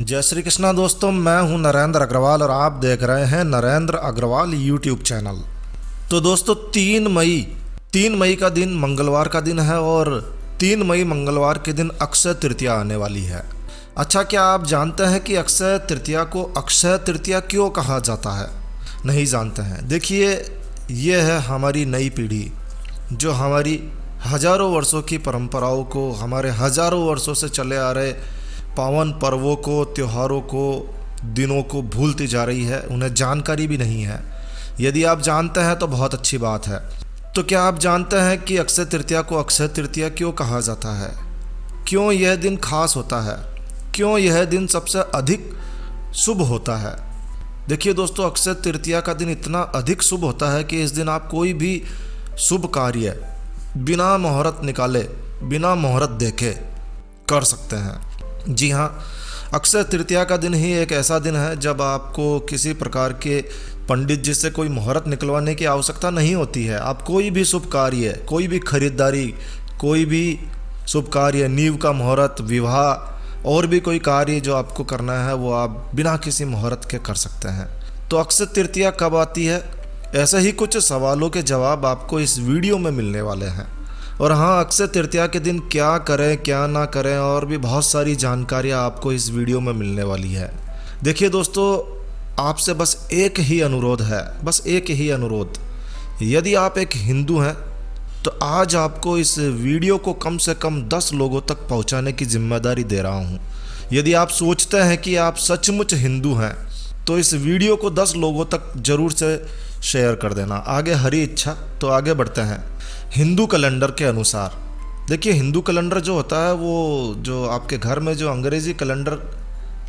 जय श्री कृष्णा दोस्तों, मैं हूं नरेंद्र अग्रवाल और आप देख रहे हैं नरेंद्र अग्रवाल यूट्यूब चैनल। तो दोस्तों 3 मई का दिन मंगलवार का दिन है और 3 मई मंगलवार के दिन अक्षय तृतीया आने वाली है। अच्छा, क्या आप जानते हैं कि अक्षय तृतीया को अक्षय तृतीया क्यों कहा जाता है? नहीं जानते हैं? देखिए, ये है हमारी नई पीढ़ी जो हमारी हजारों वर्षों की परंपराओं को, हमारे हजारों वर्षों से चले आ रहे पावन पर्वों को, त्योहारों को, दिनों को भूलती जा रही है। उन्हें जानकारी भी नहीं है। यदि आप जानते हैं तो बहुत अच्छी बात है। तो क्या आप जानते हैं कि अक्षय तृतीया को अक्षय तृतीया क्यों कहा जाता है? क्यों यह दिन खास होता है? क्यों यह दिन सबसे अधिक शुभ होता है? देखिए दोस्तों, अक्षय तृतीया का दिन इतना अधिक शुभ होता है कि इस दिन आप कोई भी शुभ कार्य बिना मुहूर्त निकाले, बिना मुहूर्त देखे कर सकते हैं। जी हाँ, अक्षय तृतीया का दिन ही एक ऐसा दिन है जब आपको किसी प्रकार के पंडित जी से कोई मुहूर्त निकलवाने की आवश्यकता नहीं होती है। आप कोई भी शुभ कार्य, कोई भी खरीदारी, कोई भी शुभ कार्य, नींव का मुहूर्त, विवाह और भी कोई कार्य जो आपको करना है वो आप बिना किसी मुहूर्त के कर सकते हैं। तो अक्षय तृतीया कब आती है? ऐसे ही कुछ सवालों के जवाब आपको इस वीडियो में मिलने वाले हैं। और हाँ, अक्षय तृतीया के दिन क्या करें क्या ना करें और भी बहुत सारी जानकारियाँ आपको इस वीडियो में मिलने वाली है। देखिए दोस्तों, आपसे बस एक ही अनुरोध है, बस एक ही अनुरोध। यदि आप एक हिंदू हैं तो आज आपको इस वीडियो को कम से कम 10 लोगों तक पहुंचाने की जिम्मेदारी दे रहा हूं। यदि आप सोचते हैं कि आप सचमुच हिंदू हैं तो इस वीडियो को 10 लोगों तक जरूर से शेयर कर देना। आगे हरी इच्छा। तो आगे बढ़ते हैं। हिंदू कैलेंडर के अनुसार, देखिए हिंदू कैलेंडर जो होता है वो जो आपके घर में जो अंग्रेजी कैलेंडर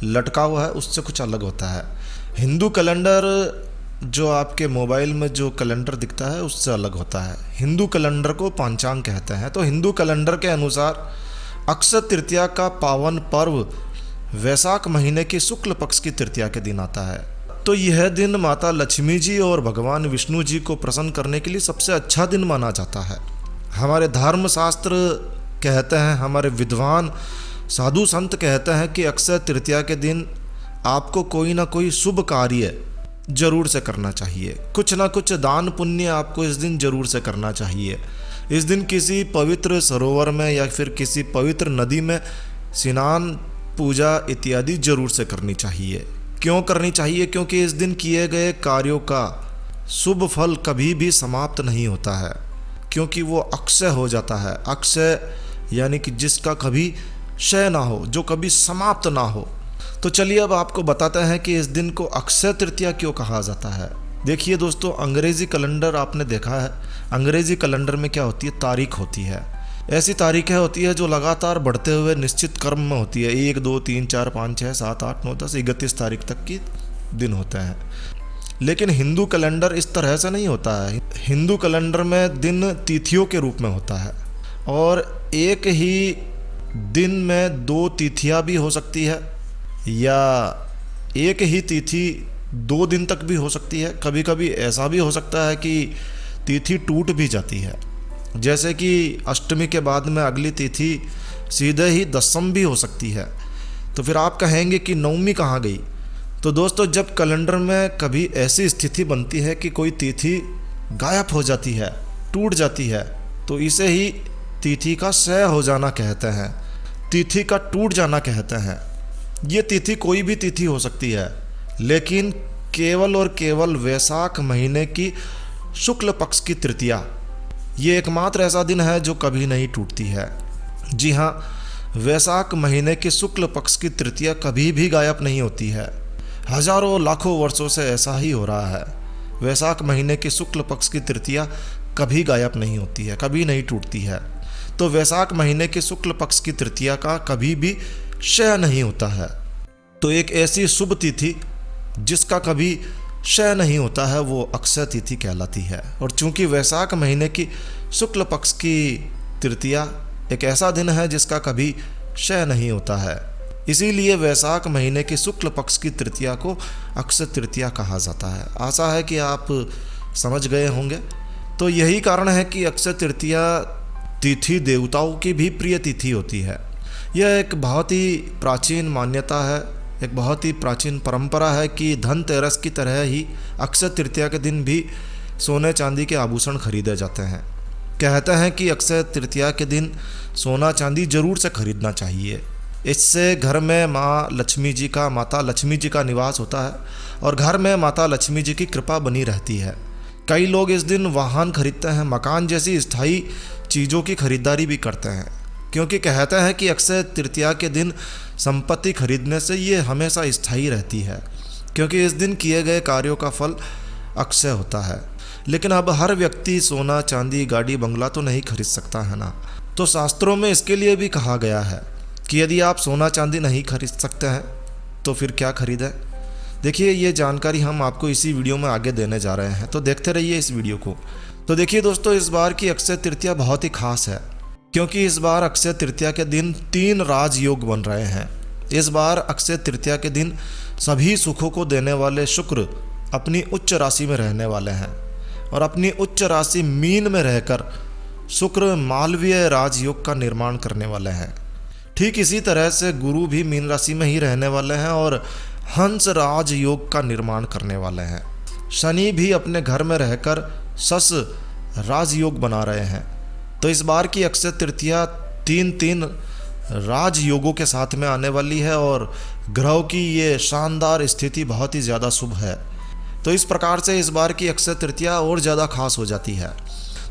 लटका हुआ है उससे कुछ अलग होता है। हिंदू कैलेंडर जो आपके मोबाइल में जो कैलेंडर दिखता है उससे अलग होता है। हिंदू कैलेंडर को पंचांग कहते हैं। तो हिंदू कैलेंडर के अनुसार अक्षय तृतीया का पावन पर्व वैशाख महीने की शुक्ल पक्ष की तृतीया के दिन आता है। तो यह दिन माता लक्ष्मी जी और भगवान विष्णु जी को प्रसन्न करने के लिए सबसे अच्छा दिन माना जाता है। हमारे धर्मशास्त्र कहते हैं, हमारे विद्वान साधु संत कहते हैं कि अक्षय तृतीया के दिन आपको कोई ना कोई शुभ कार्य जरूर से करना चाहिए। कुछ ना कुछ दान पुण्य आपको इस दिन जरूर से करना चाहिए। इस दिन किसी पवित्र सरोवर में या फिर किसी पवित्र नदी में स्नान, पूजा इत्यादि जरूर से करनी चाहिए। क्यों करनी चाहिए? क्योंकि इस दिन किए गए कार्यों का शुभ फल कभी भी समाप्त नहीं होता है, क्योंकि वो अक्षय हो जाता है। अक्षय यानी कि जिसका कभी क्षय ना हो, जो कभी समाप्त ना हो। तो चलिए अब आपको बताते हैं कि इस दिन को अक्षय तृतीया क्यों कहा जाता है। देखिए दोस्तों, अंग्रेजी कैलेंडर आपने देखा है। अंग्रेजी कैलेंडर में क्या होती है? तारीख होती है। ऐसी तारीखें होती है जो लगातार बढ़ते हुए निश्चित क्रम में होती है। 1, 2, 3, 4, 5, 6, 7, 8, 9, 10, 31 तारीख तक की दिन होते हैं। लेकिन हिंदू कैलेंडर इस तरह से नहीं होता है। हिंदू कैलेंडर में दिन तिथियों के रूप में होता है और एक ही दिन में 2 तिथियां भी हो सकती है या एक ही तिथि 2 दिन तक भी हो सकती है। कभी कभी ऐसा भी हो सकता है कि तिथि टूट भी जाती है, जैसे कि अष्टमी के बाद में अगली तिथि सीधे ही दशम भी हो सकती है। तो फिर आप कहेंगे कि नवमी कहाँ गई? तो दोस्तों, जब कैलेंडर में कभी ऐसी स्थिति बनती है कि कोई तिथि गायब हो जाती है, टूट जाती है, तो इसे ही तिथि का क्षय हो जाना कहते हैं, तिथि का टूट जाना कहते हैं। ये तिथि कोई भी तिथि हो सकती है, लेकिन केवल और केवल वैशाख महीने की शुक्ल पक्ष की तृतीया, ये एकमात्र ऐसा दिन है जो कभी नहीं टूटती है। जी हाँ, वैशाख महीने के शुक्ल पक्ष की तृतीया कभी भी गायब नहीं होती है। हजारों लाखों वर्षों से ऐसा ही हो रहा है। वैशाख महीने के शुक्ल पक्ष की तृतीया कभी गायब नहीं होती है, कभी नहीं टूटती है। तो वैशाख महीने के शुक्ल पक्ष की तृतीया का कभी भी क्षय नहीं होता है। तो एक ऐसी शुभ तिथि जिसका कभी क्षय नहीं होता है वो अक्षय तिथि कहलाती है। और चूंकि वैशाख महीने की शुक्ल पक्ष की तृतीया एक ऐसा दिन है जिसका कभी क्षय नहीं होता है, इसीलिए वैशाख महीने की शुक्ल पक्ष की तृतीया को अक्षय तृतीया कहा जाता है। आशा है कि आप समझ गए होंगे। तो यही कारण है कि अक्षय तृतीया तिथि देवताओं की भी प्रिय तिथि होती है। यह एक बहुत ही प्राचीन मान्यता है, एक बहुत ही प्राचीन परंपरा है कि धनतेरस की तरह ही अक्षय तृतीया के दिन भी सोने चांदी के आभूषण खरीदे जाते हैं। कहते हैं कि अक्षय तृतीया के दिन सोना चांदी जरूर से खरीदना चाहिए। इससे घर में माता लक्ष्मी जी का निवास होता है और घर में माता लक्ष्मी जी की कृपा बनी रहती है। कई लोग इस दिन वाहन खरीदते हैं, मकान जैसी स्थायी चीज़ों की खरीदारी भी करते हैं, क्योंकि कहते हैं कि अक्षय तृतीया के दिन संपत्ति खरीदने से ये हमेशा स्थायी रहती है, क्योंकि इस दिन किए गए कार्यों का फल अक्षय होता है। लेकिन अब हर व्यक्ति सोना चांदी गाड़ी बंगला तो नहीं खरीद सकता है ना। तो शास्त्रों में इसके लिए भी कहा गया है कि यदि आप सोना चांदी नहीं खरीद सकते हैं तो फिर क्या खरीदें। देखिए, ये जानकारी हम आपको इसी वीडियो में आगे देने जा रहे हैं, तो देखते रहिए इस वीडियो को। तो देखिए दोस्तों, इस बार की अक्षय तृतीया बहुत ही खास है, क्योंकि इस बार अक्षय तृतीया के दिन 3 राजयोग बन रहे हैं। इस बार अक्षय तृतीया के दिन सभी सुखों को देने वाले शुक्र अपनी उच्च राशि में रहने वाले हैं, और अपनी उच्च राशि मीन में रहकर शुक्र मालवीय राजयोग का निर्माण करने वाले हैं। ठीक इसी तरह से गुरु भी मीन राशि में ही रहने वाले हैं और हंस राजयोग का निर्माण करने वाले हैं। शनि भी अपने घर में रहकर सस राजयोग बना रहे हैं। तो इस बार की अक्षय तृतीया 3 राजयोगों के साथ में आने वाली है और ग्रहों की ये शानदार स्थिति बहुत ही ज़्यादा शुभ है। तो इस प्रकार से इस बार की अक्षय तृतीया और ज़्यादा खास हो जाती है।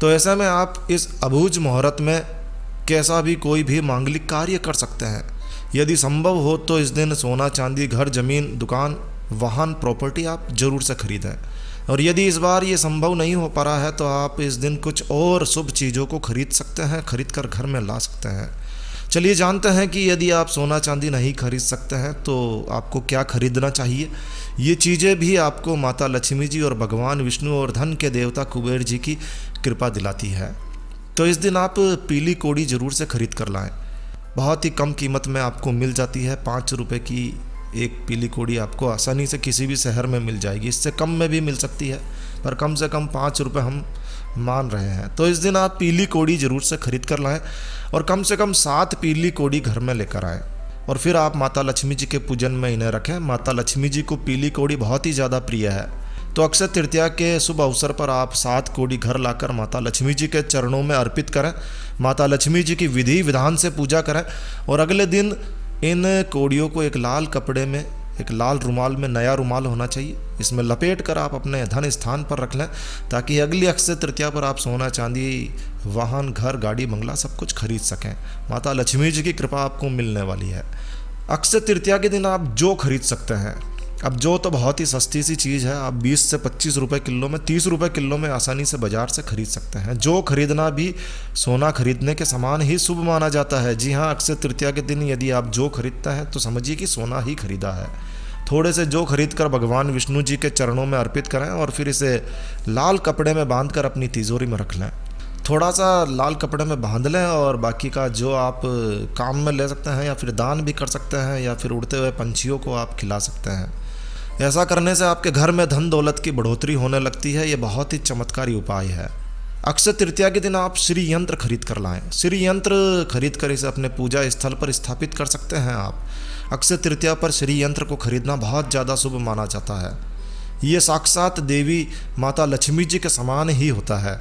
तो ऐसे में आप इस अबूझ मुहूर्त में कैसा भी कोई भी मांगलिक कार्य कर सकते हैं। यदि संभव हो तो इस दिन सोना चांदी, घर, जमीन, दुकान, वाहन, प्रॉपर्टी आप जरूर से खरीदें। और यदि इस बार ये संभव नहीं हो पा रहा है तो आप इस दिन कुछ और शुभ चीज़ों को खरीद सकते हैं, खरीद कर घर में ला सकते हैं। चलिए जानते हैं कि यदि आप सोना चांदी नहीं खरीद सकते हैं तो आपको क्या खरीदना चाहिए। ये चीज़ें भी आपको माता लक्ष्मी जी और भगवान विष्णु और धन के देवता कुबेर जी की कृपा दिलाती है। तो इस दिन आप पीली कौड़ी ज़रूर से खरीद कर लाएं। बहुत ही कम कीमत में आपको मिल जाती है। 5 रुपये की एक पीली कौड़ी आपको आसानी से किसी भी शहर में मिल जाएगी। इससे कम में भी मिल सकती है, पर कम से कम 5 रुपये हम मान रहे हैं। तो इस दिन आप पीली कौड़ी ज़रूर से खरीद कर लाएं और कम से कम 7 पीली कौड़ी घर में लेकर आएँ और फिर आप माता लक्ष्मी जी के पूजन में इन्हें रखें। माता लक्ष्मी जी को पीली कौड़ी बहुत ही ज़्यादा प्रिय है। तो अक्षय तृतीया के शुभ अवसर पर आप 7 कौड़ी घर लाकर माता लक्ष्मी जी के चरणों में अर्पित करें। माता लक्ष्मी जी की विधि विधान से पूजा करें और अगले दिन इन कौड़ियों को एक लाल कपड़े में, एक लाल रुमाल में, नया रुमाल होना चाहिए, इसमें लपेट कर आप अपने धन स्थान पर रख लें, ताकि अगली अक्षय तृतीया पर आप सोना चांदी, वाहन, घर, गाड़ी, बंगला सब कुछ खरीद सकें। माता लक्ष्मी जी की कृपा आपको मिलने वाली है। अक्षय तृतीया के दिन आप जो खरीद सकते हैं। अब जो तो बहुत ही सस्ती सी चीज़ है, आप 20 से 25 रुपये किलो में, 30 रुपये किलो में आसानी से बाज़ार से खरीद सकते हैं। जो खरीदना भी सोना खरीदने के समान ही शुभ माना जाता है। जी हाँ, अक्षय तृतीया के दिन यदि आप जो खरीदते हैं तो समझिए कि सोना ही खरीदा है। थोड़े से जो खरीद कर भगवान विष्णु जी के चरणों में अर्पित करें और फिर इसे लाल कपड़े में बांध कर अपनी तिजोरी में रख लें। थोड़ा सा लाल कपड़े में बांध लें और बाकी का जो आप काम में ले सकते हैं या फिर दान भी कर सकते हैं या फिर उड़ते हुए पंछियों को आप खिला सकते हैं। ऐसा करने से आपके घर में धन दौलत की बढ़ोतरी होने लगती है। ये बहुत ही चमत्कारी उपाय है। अक्षय तृतीया के दिन आप श्री यंत्र खरीद कर लाएं। श्री यंत्र खरीद कर इसे अपने पूजा स्थल पर स्थापित कर सकते हैं आप। अक्षय तृतीया पर श्री यंत्र को खरीदना बहुत ज़्यादा शुभ माना जाता है। ये साक्षात देवी माता लक्ष्मी जी के समान ही होता है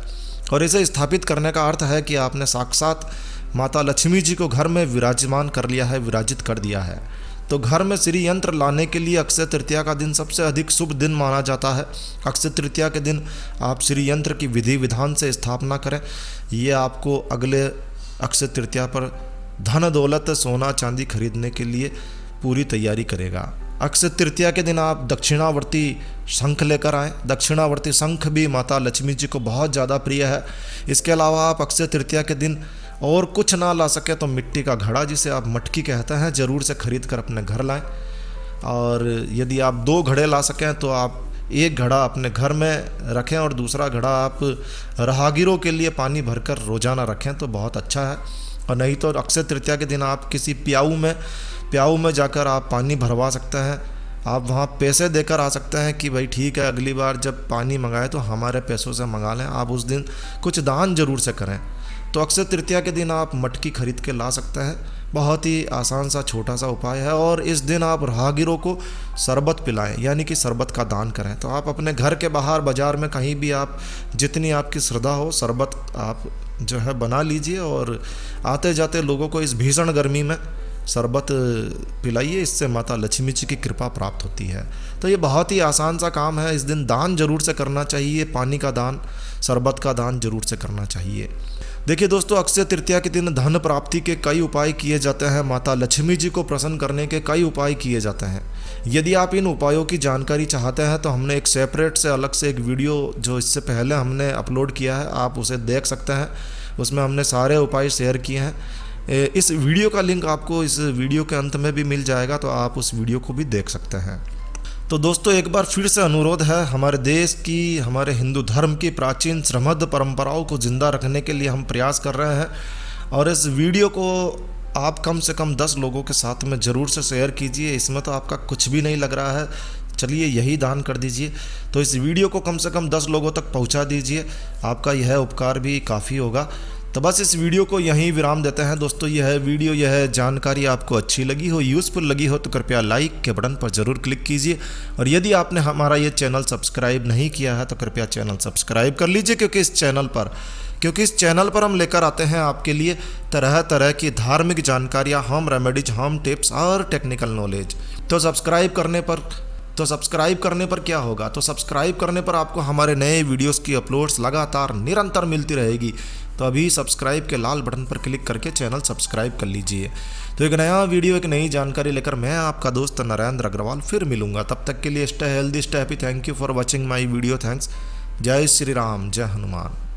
और इसे स्थापित करने का अर्थ है कि आपने साक्षात माता लक्ष्मी जी को घर में विराजमान कर लिया है, विराजित कर दिया है। तो घर में श्री यंत्र लाने के लिए अक्षय तृतीया का दिन सबसे अधिक शुभ दिन माना जाता है। अक्षय तृतीया के दिन आप श्री यंत्र की विधि विधान से स्थापना करें। ये आपको अगले अक्षय तृतीया पर धन दौलत, सोना चांदी खरीदने के लिए पूरी तैयारी करेगा। अक्षय तृतीया के दिन आप दक्षिणावर्ती शंख लेकर आएँ। दक्षिणावर्ती शंख भी माता लक्ष्मी जी को बहुत ज़्यादा प्रिय है। इसके अलावा आप अक्षय तृतीया के दिन और कुछ ना ला सके तो मिट्टी का घड़ा, जिसे आप मटकी कहते हैं, ज़रूर से खरीद कर अपने घर लाएं। और यदि आप 2 घड़े ला सकें तो आप एक घड़ा अपने घर में रखें और दूसरा घड़ा आप राहगीरों के लिए पानी भरकर रोज़ाना रखें तो बहुत अच्छा है। और नहीं तो अक्षय तृतीया के दिन आप किसी प्याऊ में जाकर आप पानी भरवा सकते हैं। आप वहाँ पैसे देकर आ सकते हैं कि भाई ठीक है, अगली बार जब पानी मंगाए तो हमारे पैसों से मंगा लें। आप उस दिन कुछ दान जरूर से करें। तो अक्षय तृतीया के दिन आप मटकी खरीद के ला सकते हैं। बहुत ही आसान सा छोटा सा उपाय है। और इस दिन आप राहगीरों को शरबत पिलाएं, यानी कि शरबत का दान करें। तो आप अपने घर के बाहर बाज़ार में कहीं भी आप जितनी आपकी श्रद्धा हो शरबत आप जो है बना लीजिए और आते जाते लोगों को इस भीषण गर्मी में शरबत पिलाइए। इससे माता लक्ष्मी जी की कृपा प्राप्त होती है। तो ये बहुत ही आसान सा काम है। इस दिन दान जरूर से करना चाहिए, पानी का दान, शरबत का दान जरूर से करना चाहिए। देखिए दोस्तों, अक्षय तृतीया के दिन धन प्राप्ति के कई उपाय किए जाते हैं। माता लक्ष्मी जी को प्रसन्न करने के कई उपाय किए जाते हैं। यदि आप इन उपायों की जानकारी चाहते हैं तो हमने एक सेपरेट से अलग से एक वीडियो जो इससे पहले हमने अपलोड किया है, आप उसे देख सकते हैं। उसमें हमने सारे उपाय शेयर किए हैं। इस वीडियो का लिंक आपको इस वीडियो के अंत में भी मिल जाएगा, तो आप उस वीडियो को भी देख सकते हैं। तो दोस्तों, एक बार फिर से अनुरोध है, हमारे देश की, हमारे हिंदू धर्म की प्राचीन श्रमद्ध परंपराओं को जिंदा रखने के लिए हम प्रयास कर रहे हैं। और इस वीडियो को आप कम से कम 10 लोगों के साथ में ज़रूर से शेयर कीजिए। इसमें तो आपका कुछ भी नहीं लग रहा है, चलिए यही दान कर दीजिए। तो इस वीडियो को कम से कम 10 लोगों तक पहुंचा दीजिए, आपका यह उपकार भी काफ़ी होगा। तो बस इस वीडियो को यहीं विराम देते हैं दोस्तों। यह वीडियो, यह जानकारी आपको अच्छी लगी हो, यूज़फुल लगी हो तो कृपया लाइक के बटन पर ज़रूर क्लिक कीजिए। और यदि आपने हमारा ये चैनल सब्सक्राइब नहीं किया है तो कृपया चैनल सब्सक्राइब कर लीजिए, क्योंकि इस चैनल पर हम लेकर आते हैं आपके लिए तरह तरह की धार्मिक जानकारियाँ, होम रेमेडीज, होम टिप्स और टेक्निकल नॉलेज। तो सब्सक्राइब करने पर क्या होगा? तो सब्सक्राइब करने पर आपको हमारे नए वीडियोस की अपलोड्स लगातार निरंतर मिलती रहेगी। तो अभी सब्सक्राइब के लाल बटन पर क्लिक करके चैनल सब्सक्राइब कर लीजिए। तो एक नया वीडियो, एक नई जानकारी लेकर मैं आपका दोस्त नरेंद्र अग्रवाल फिर मिलूंगा। तब तक के लिए stay healthy, stay happy. Thank you for watching my video. Thanks. जय श्री राम, जय हनुमान।